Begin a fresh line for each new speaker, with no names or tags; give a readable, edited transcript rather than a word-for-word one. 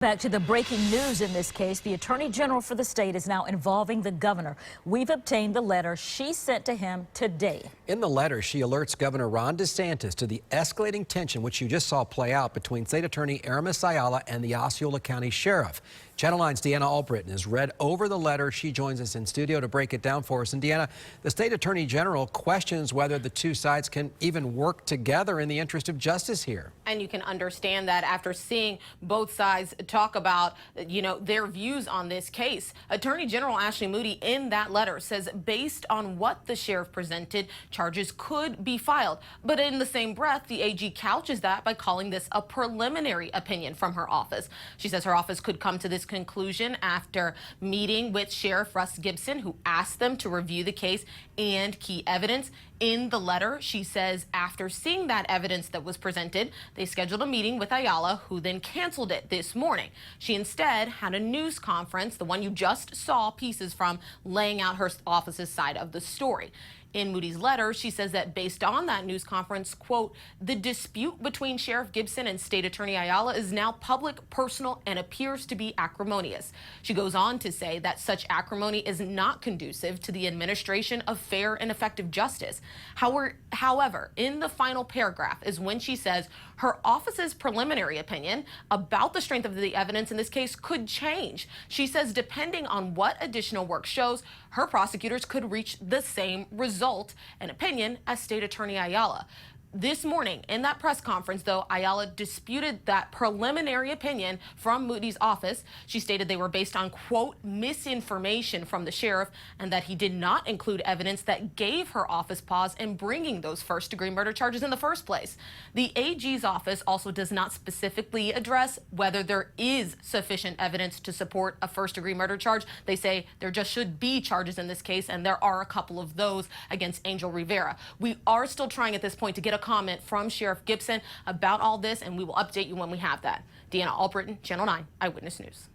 Back to the breaking news in this case. The Attorney General for the state is now involving the governor. We've obtained the letter she sent to him today.
In the letter, she alerts Governor Ron DeSantis to the escalating tension, which you just saw play out between State Attorney Aramis Ayala and the Osceola County Sheriff. Channel 9's Deanna Albritton has read over the letter. She joins us in studio to break it down for us. And Deanna, the State Attorney General questions whether the two sides can even work together in the interest of justice here.
And you can understand that after seeing both sides talk about, their views on this case. Attorney General Ashley Moody in that letter says based on what the sheriff presented, charges could be filed. But in the same breath, the AG couches that by calling this a preliminary opinion from her office. She says her office could come to this conclusion after meeting with Sheriff Russ Gibson, who asked them to review the case and key evidence. In the letter, she says after seeing that evidence that was presented, they scheduled a meeting with Ayala, who then canceled it this morning. She instead had a news conference, the one you just saw pieces from, laying out her office's side of the story. In Moody's letter, she says that based on that news conference, quote, the dispute between Sheriff Gibson and State Attorney Ayala is now public, personal, and appears to be acrimonious. She goes on to say that such acrimony is not conducive to the administration of fair and effective justice. However, in the final paragraph is when she says her office's preliminary opinion about the strength of the evidence in this case could change. She says depending on what additional work shows, her prosecutors could reach the same result and opinion as State Attorney Ayala. This morning, in that press conference, though, Ayala disputed that preliminary opinion from Moody's office. She stated they were based on, quote, misinformation from the sheriff and that he did not include evidence that gave her office pause in bringing those first-degree murder charges in the first place. The AG's office also does not specifically address whether there is sufficient evidence to support a first-degree murder charge. They say there just should be charges in this case, and there are a couple of those against Angel Rivera. We are still trying at this point to get a comment from Sheriff Gibson about all this, and we will update you when we have that. Deanna Albritton, Channel 9 Eyewitness News.